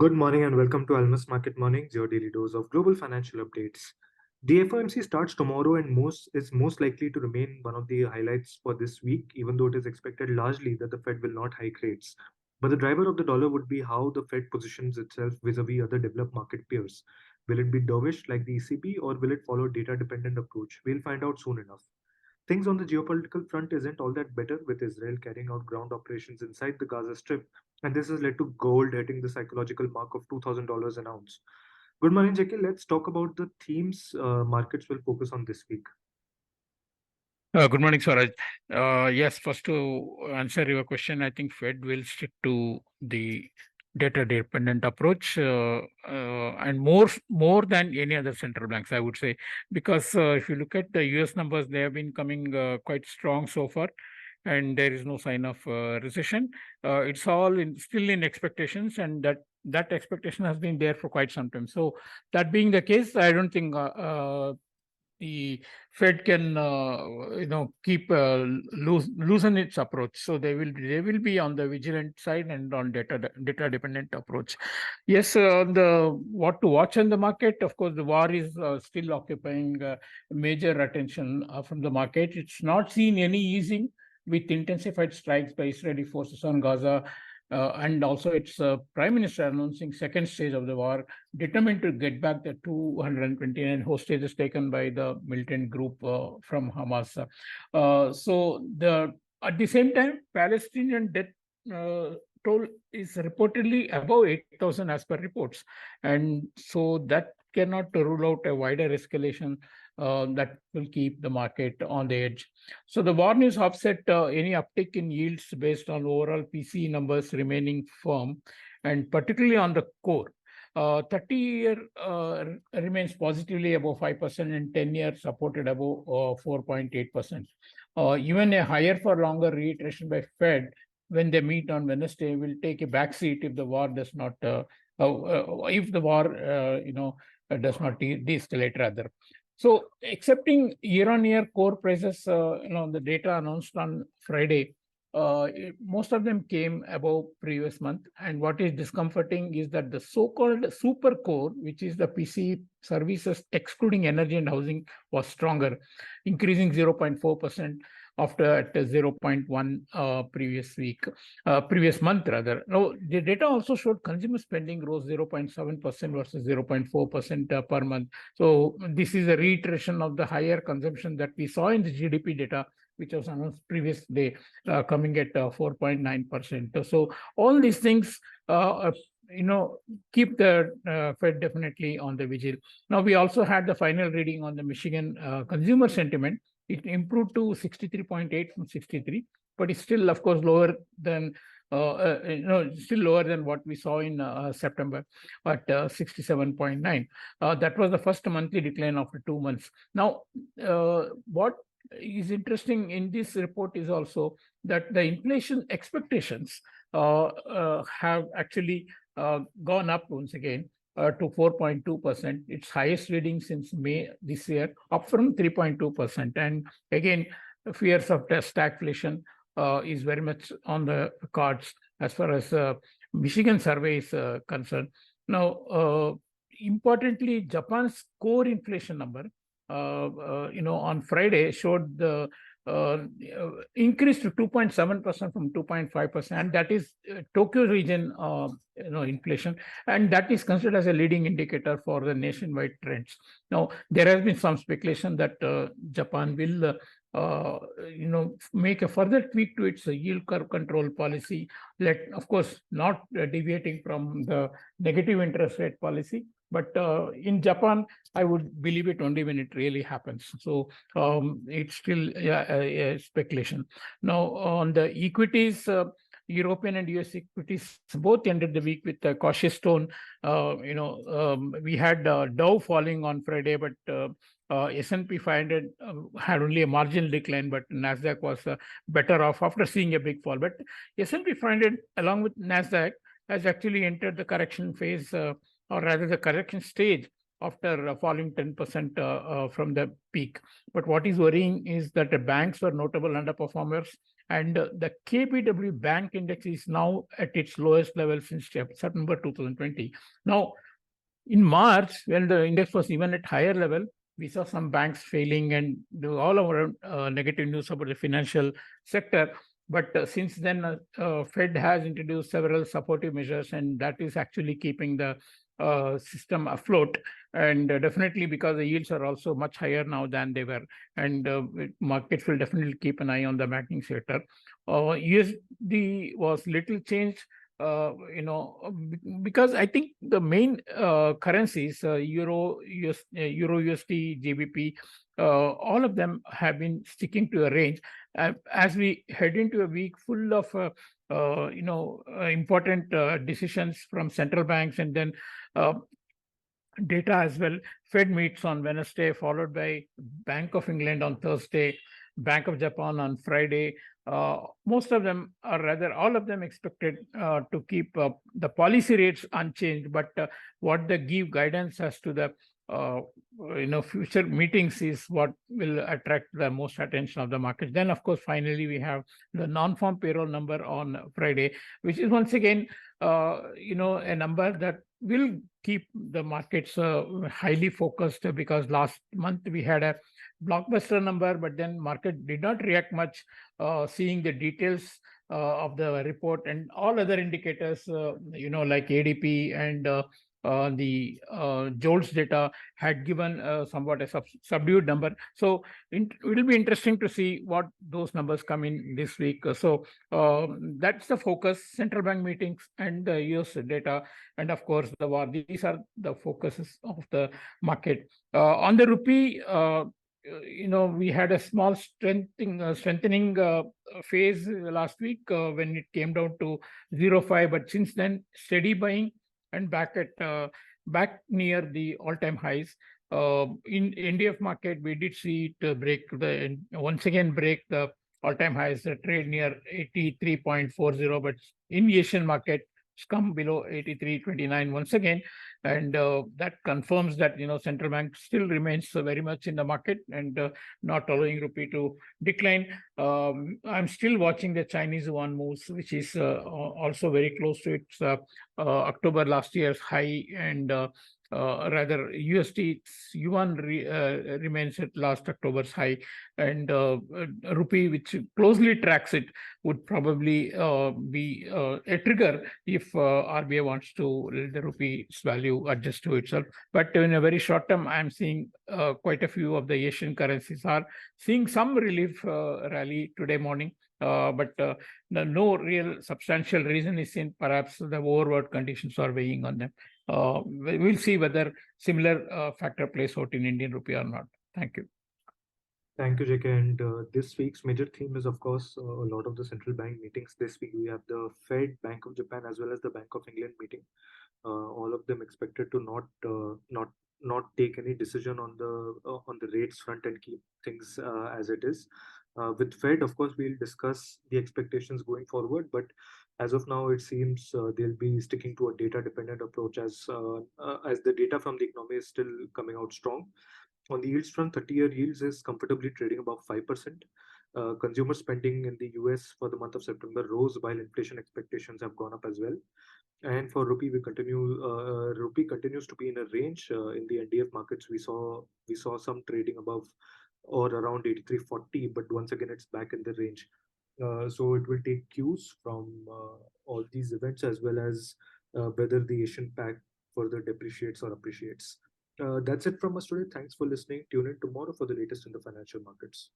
Good morning and welcome to Almus Market Mornings, your daily dose of global financial updates. The FOMC starts tomorrow and is most likely to remain one of the highlights for this week, even though it is expected largely that the Fed will not hike rates. But the driver of the dollar would be how the Fed positions itself vis-a-vis other developed market peers. Will it be dovish like the ECB or will it follow data-dependent approach? We'll find out soon enough. Things on the geopolitical front isn't all that better, with Israel carrying out ground operations inside the Gaza Strip, and this has led to gold hitting the psychological mark of $2,000 an ounce. Good morning, Jackie. Let's talk about the themes markets will focus on this week. Good morning, Swaraj. Yes, first to answer your question, I think Fed will stick to the data-dependent approach and more than any other central banks, I would say, because if you look at the US numbers, they have been coming quite strong so far, and there is no sign of recession. It's all still in expectations, and that expectation has been there for quite some time. So that being the case, I don't think the Fed can keep loosen its approach. So they will be on the vigilant side and on data dependent approach. Yes, the what to watch in the market. Of course, the war is still occupying major attention from the market. It's not seen any easing with intensified strikes by Israeli forces on Gaza. And also its prime minister announcing second stage of the war, determined to get back the 229 hostages taken by the militant group from Hamas. At the same time, Palestinian death toll is reportedly above 8,000 as per reports, and so that cannot rule out a wider escalation that will keep the market on the edge. So the war news offset any uptick in yields based on overall PCE numbers remaining firm, and particularly on the core. 30-year remains positively above 5% and 10-year supported above 4.8%. Even a higher for longer reiteration by Fed when they meet on Wednesday will take a backseat if the war does not does not de-escalate rather. So, accepting year-on-year core prices, the data announced on Friday, most of them came above previous month. And what is discomforting is that the so-called super core, which is the PC services excluding energy and housing, was stronger, increasing 0.4% after at 0.1 previous month rather. Now, the data also showed consumer spending rose 0.7% versus 0.4% per month. So this is a reiteration of the higher consumption that we saw in the GDP data, which was announced previous day, coming at 4.9%. So all these things, keep the Fed definitely on the vigil. Now, we also had the final reading on the Michigan consumer sentiment. It improved to 63.8 from 63, but it's still, of course, lower than what we saw in September at 67.9. That was the first monthly decline after 2 months. Now, what is interesting in this report is also that the inflation expectations have actually gone up once again to 4.2%, its highest reading since May this year, up from 3.2%. And again, fears of stagflation is very much on the cards as far as Michigan survey is concerned. Now, importantly, Japan's core inflation number, on Friday showed the increased to 2.7% from 2.5%, and that is Tokyo region, inflation, and that is considered as a leading indicator for the nationwide trends. Now, there has been some speculation that Japan will, make a further tweak to its yield curve control policy, of course, not deviating from the negative interest rate policy. But in Japan, I would believe it only when it really happens. So it's still a speculation. Now, on the equities, European and US equities both ended the week with a cautious tone. We had Dow falling on Friday, but S&P 500 had only a marginal decline, but Nasdaq was better off after seeing a big fall. But S&P 500, along with Nasdaq, has actually entered the correction phase, or rather the correction stage, after falling 10% from the peak. But what is worrying is that the banks were notable underperformers, And the KBW Bank Index is now at its lowest level since September 2020. Now, in March, when the index was even at higher level, we saw some banks failing and all around negative news about the financial sector. But since then, Fed has introduced several supportive measures, and that is actually keeping the system afloat. And definitely because the yields are also much higher now than they were, and markets will definitely keep an eye on the banking sector. USD was little changed, because I think the main currencies, Euro, USD, GBP, all of them have been sticking to a range. As we head into a week full of important decisions from central banks, and then data as well. Fed meets on Wednesday, followed by Bank of England on Thursday, Bank of Japan on Friday. Most of them, or rather all of them, expected to keep the policy rates unchanged, but what they give guidance as to the future meetings is what will attract the most attention of the market. Then, of course, finally we have the non-farm payroll number on Friday, which is once again a number that will keep the markets highly focused, because last month we had a blockbuster number, but then market did not react much, seeing the details of the report and all other indicators, like ADP and the JOLTS data had given somewhat a subdued number. So it will be interesting to see what those numbers come in this week. So that's the focus: central bank meetings and the US data, and of course the war. These are the focuses of the market. On the rupee, we had a small strengthening phase last week when it came down to 0.5, but since then steady buying and back near the all-time highs. In NDF market, we did see it once again break the all-time highs, trade near 83.40, but in Asian market, it's come below 83.29 once again, and that confirms that central bank still remains very much in the market and not allowing rupee to decline. I'm still watching the Chinese yuan moves, which is also very close to its October last year's high, and rather USD yuan remains at last October's high, and rupee, which closely tracks it, would probably be a trigger if RBI wants to let the rupee's value adjust to itself. But in a very short term, I'm seeing quite a few of the Asian currencies are seeing some relief rally today morning. But no real substantial reason is seen. Perhaps the overwrought conditions are weighing on them. We'll see whether similar factor plays out in Indian rupee or not. Thank you. Thank you, JK. And this week's major theme is, of course, a lot of the central bank meetings. This week we have the Fed, Bank of Japan, as well as the Bank of England meeting. All of them expected to not take any decision on the rates front and keep things as it is. With Fed, of course, we'll discuss the expectations going forward, but as of now, it seems they'll be sticking to a data-dependent approach as the data from the economy is still coming out strong. On the yields front, 30-year yields is comfortably trading above 5%. Consumer spending in the US for the month of September rose while inflation expectations have gone up as well. And for rupee, rupee continues to be in a range. In the NDF markets, we saw some trading above or around 83.40, but once again, it's back in the range. So it will take cues from all these events, as well as whether the Asian pack further depreciates or appreciates. That's it from us today. Thanks for listening. Tune in tomorrow for the latest in the financial markets.